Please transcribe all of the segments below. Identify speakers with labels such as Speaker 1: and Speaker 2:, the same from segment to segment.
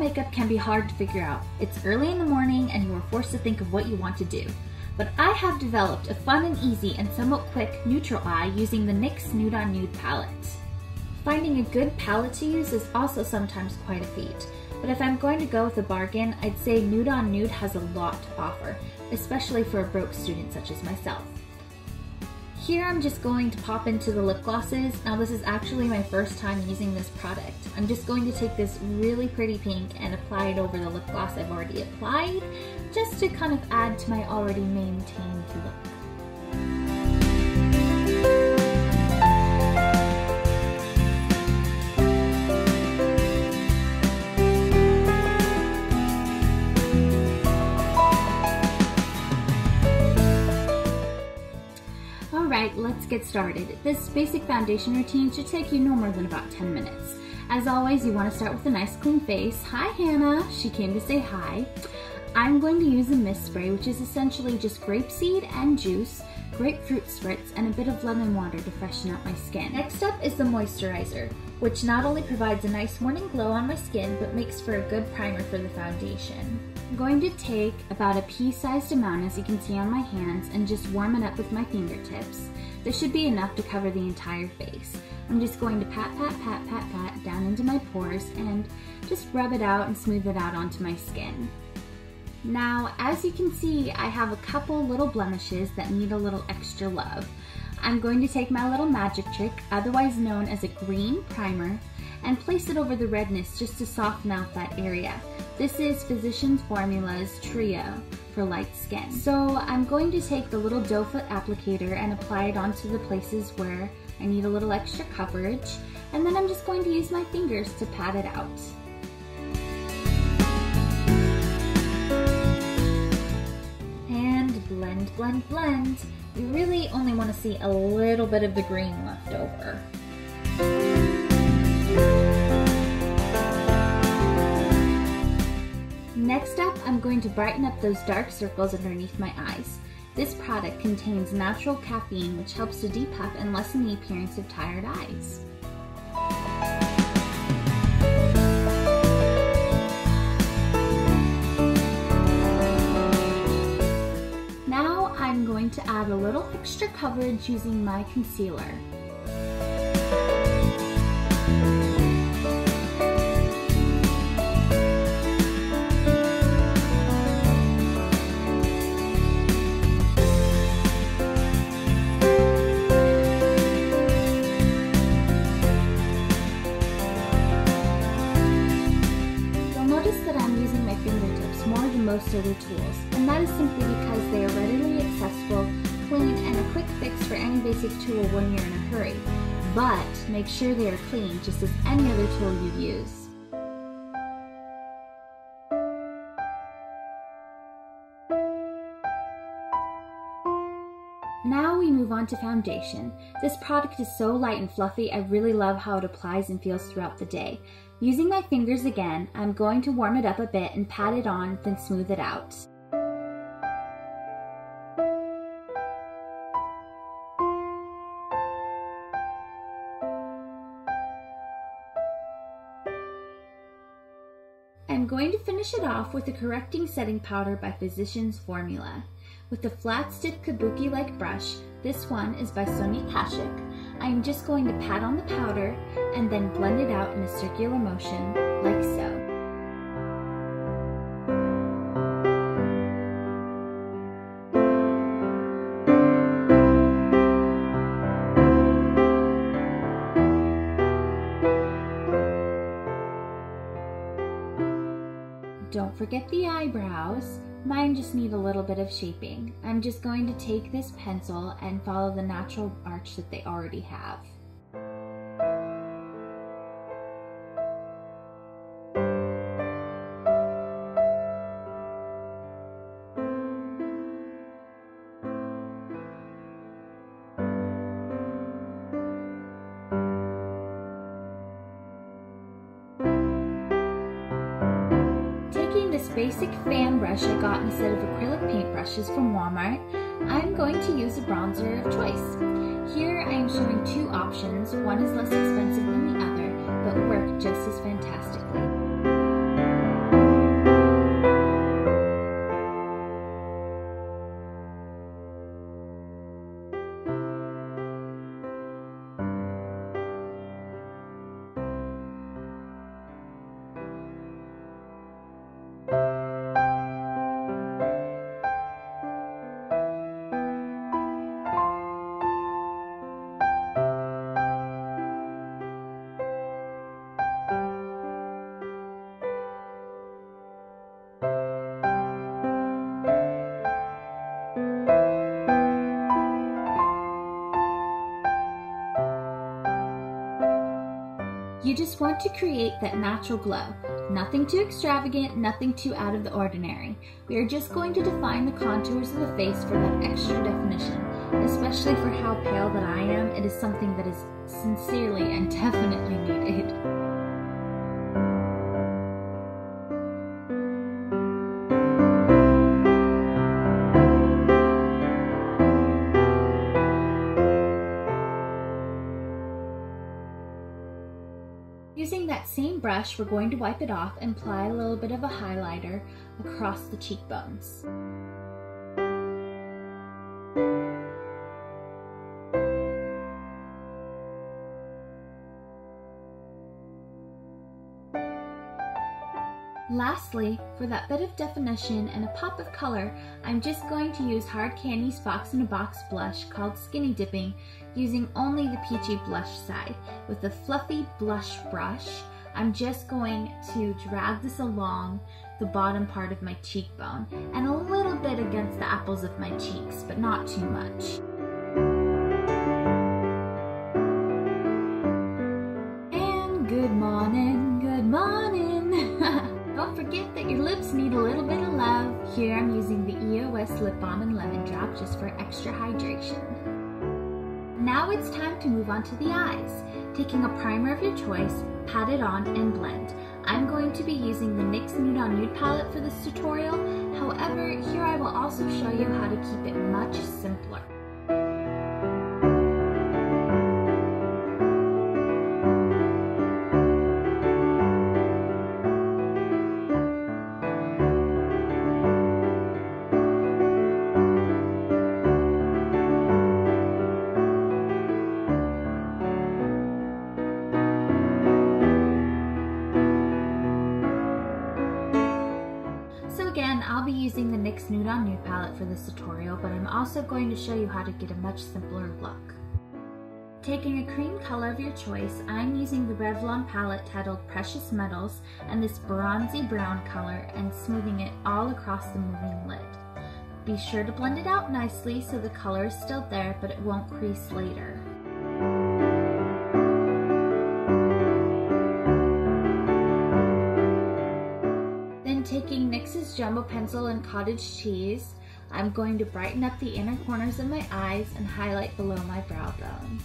Speaker 1: makeup can be hard to figure out. It's early in the morning and you are forced to think of what you want to do. But I have developed a fun and easy and somewhat quick neutral eye using the NYX Nude on Nude palette. Finding a good palette to use is also sometimes quite a feat, but if I'm going to go with a bargain, I'd say Nude on Nude has a lot to offer, especially for a broke student such as myself. Here I'm just going to pop into the lip glosses. Now this is actually my first time using this product. I'm just going to take this really pretty pink and apply it over the lip gloss I've already applied, just to kind of add to my already maintained look. Alright, let's get started. This basic foundation routine should take you no more than about 10 minutes. As always, you want to start with a nice clean face. Hi Hannah, she came to say hi. I'm going to use a mist spray, which is essentially just grapeseed and juice, grapefruit spritz, and a bit of lemon water to freshen up my skin. Next up is the moisturizer, which not only provides a nice morning glow on my skin, but makes for a good primer for the foundation. I'm going to take about a pea-sized amount, as you can see on my hands, and just warm it up with my fingertips. This should be enough to cover the entire face. I'm just going to pat, pat, pat, pat, pat down into my pores and just rub it out and smooth it out onto my skin. Now, as you can see, I have a couple little blemishes that need a little extra love. I'm going to take my little magic trick, otherwise known as a green primer, and place it over the redness just to soften out that area. This is Physicians Formula's Trio for light skin. So I'm going to take the little doe foot applicator and apply it onto the places where I need a little extra coverage, and then I'm just going to use my fingers to pat it out. And blend, blend, blend. You really only want to see a little bit of the green left over. Next up, I'm going to brighten up those dark circles underneath my eyes. This product contains natural caffeine, which helps to depuff and lessen the appearance of tired eyes. Now I'm going to add a little extra coverage using my concealer. Most other tools, and that is simply because they are readily accessible, clean, and a quick fix for any basic tool when you're in a hurry. But make sure they are clean, just as any other tool you'd use. Now we move on to foundation. This product is so light and fluffy, I really love how it applies and feels throughout the day. Using my fingers again, I'm going to warm it up a bit and pat it on, then smooth it out. I'm going to finish it off with a correcting setting powder by Physicians Formula. With a flat stiff kabuki-like brush, this one is by Sonia Kashuk, I am just going to pat on the powder and then blend it out in a circular motion, like so. Don't forget the eyebrows. Mine just need a little bit of shaping. I'm just going to take this pencil and follow the natural arch that they already have. Basic fan brush I got instead of acrylic paintbrushes from Walmart, I'm going to use a bronzer of choice. Here I am showing two options. One is less expensive than the other, but work just as fantastically. just want to create that natural glow. Nothing too extravagant, nothing too out of the ordinary. We are just going to define the contours of the face for that extra definition. Especially for how pale that I am, it is something that is sincerely and definitely needed. Using that same brush, we're going to wipe it off and apply a little bit of a highlighter across the cheekbones. Lastly, for that bit of definition and a pop of color, I'm just going to use Hard Candy's Fox in a Box blush called Skinny Dipping, using only the peachy blush side. With a fluffy blush brush, I'm just going to drag this along the bottom part of my cheekbone and a little bit against the apples of my cheeks, but not too much. And good morning, good morning. Don't forget that your lips need a little bit of love. Here I'm using the E.L.F Lip Balm and Lemon Drop just for extra hydration. Now it's time to move on to the eyes. Taking a primer of your choice, pat it on and blend. I'm going to be using the NYX Nude on Nude palette for this tutorial. However, here I will also show you how to keep it much simpler. Again, I'll be using the NYX Nude on Nude palette for this tutorial, but I'm also going to show you how to get a much simpler look. Taking a cream color of your choice, I'm using the Revlon palette titled Precious Metals and this bronzy brown color and smoothing it all across the moving lid. Be sure to blend it out nicely so the color is still there, but it won't crease later. Taking NYX's Jumbo Pencil and Cottage Cheese, I'm going to brighten up the inner corners of my eyes and highlight below my brow bone.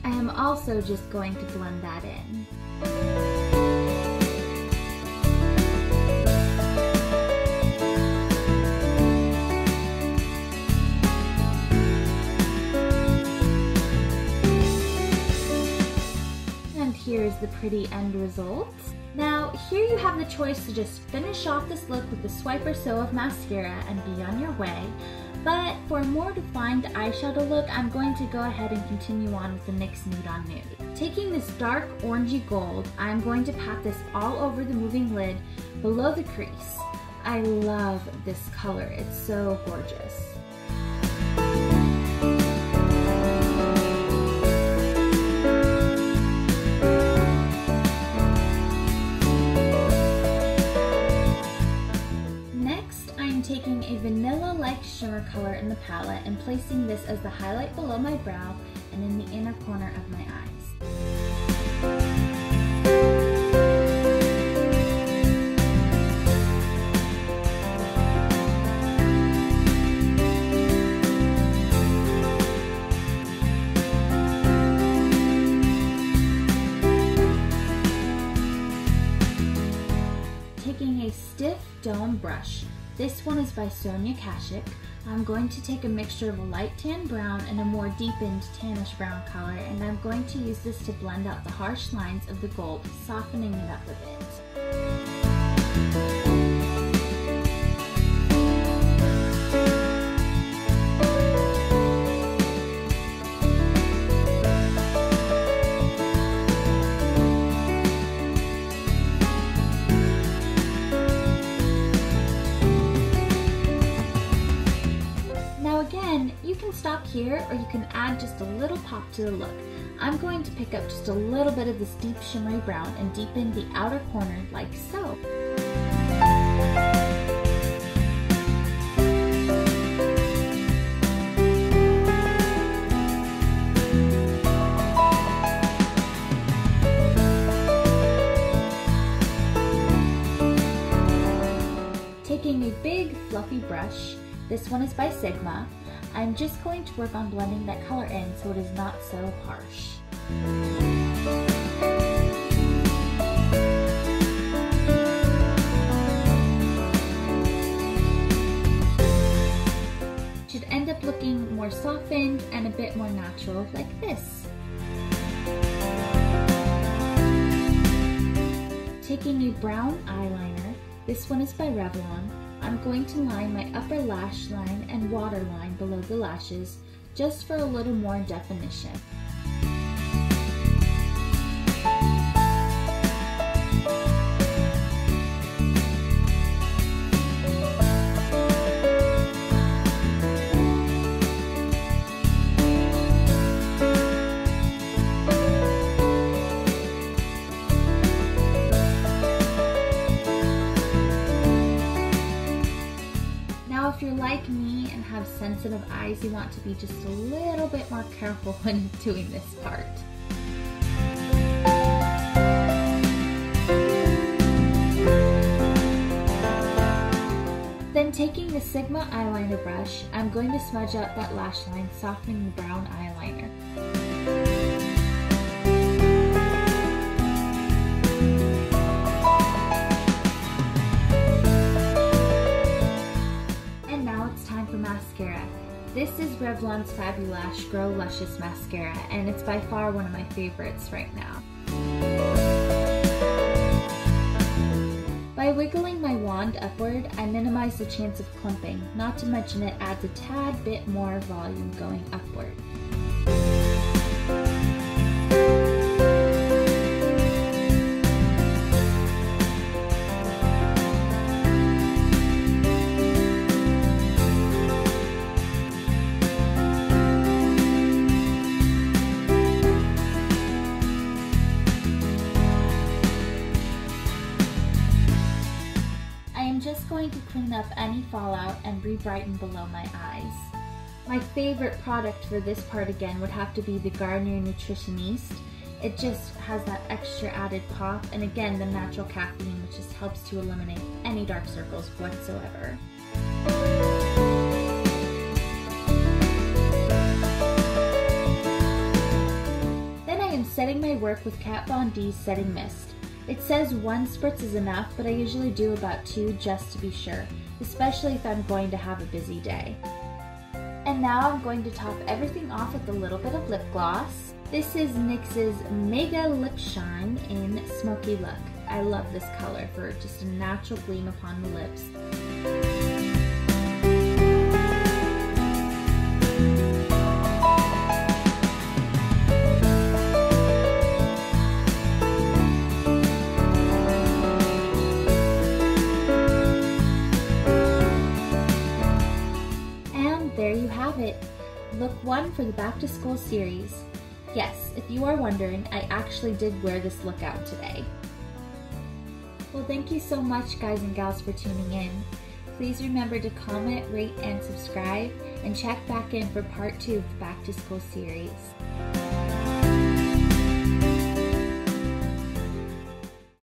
Speaker 1: I am also just going to blend that in. Here's the pretty end result. Now, here you have the choice to just finish off this look with a swipe or so of mascara and be on your way. But for a more defined eyeshadow look, I'm going to go ahead and continue on with the NYX Nude on Nude. Taking this dark orangey gold, I'm going to pat this all over the moving lid below the crease. I love this color, it's so gorgeous. Taking a vanilla-like shimmer color in the palette and placing this as the highlight below my brow and in the inner corner of my eyes. Taking a stiff dome brush. This one is by Sonia Kashuk. I'm going to take a mixture of a light tan brown and a more deepened tannish brown color, and I'm going to use this to blend out the harsh lines of the gold, softening it up a bit. You can stop here, or you can add just a little pop to the look. I'm going to pick up just a little bit of this deep shimmery brown and deepen the outer corner like so. This one is by Sigma. I'm just going to work on blending that color in so it is not so harsh. Should end up looking more softened and a bit more natural like this. Taking a brown eyeliner, this one is by Revlon, I'm going to line my upper lash line and waterline below the lashes just for a little more definition. If you're like me and have sensitive eyes, you want to be just a little bit more careful when doing this part. Then taking the Sigma eyeliner brush, I'm going to smudge out that lash line, softening the brown eyeliner. Mascara. This is Revlon's Fabulash Grow Luscious Mascara, and it's by far one of my favorites right now. By wiggling my wand upward, I minimize the chance of clumping, not to mention it adds a tad bit more volume going upward. Just going to clean up any fallout and re-brighten below my eyes. My favorite product for this part again would have to be the Garnier Nutritioniste. It just has that extra added pop, and again the natural caffeine, which just helps to eliminate any dark circles whatsoever. Then I am setting my work with Kat Von D's Setting Mist. It says 1 spritz is enough, but I usually do about 2 just to be sure, especially if I'm going to have a busy day. And now I'm going to top everything off with a little bit of lip gloss. This is NYX's Mega Lip Shine in Smoky Look. I love this color for just a natural gleam upon the lips. There you have it, look 1 for the back to school series. Yes, if you are wondering, I actually did wear this look out today. Well, thank you so much guys and gals for tuning in. Please remember to comment, rate, and subscribe, and check back in for part 2 of the back to school series.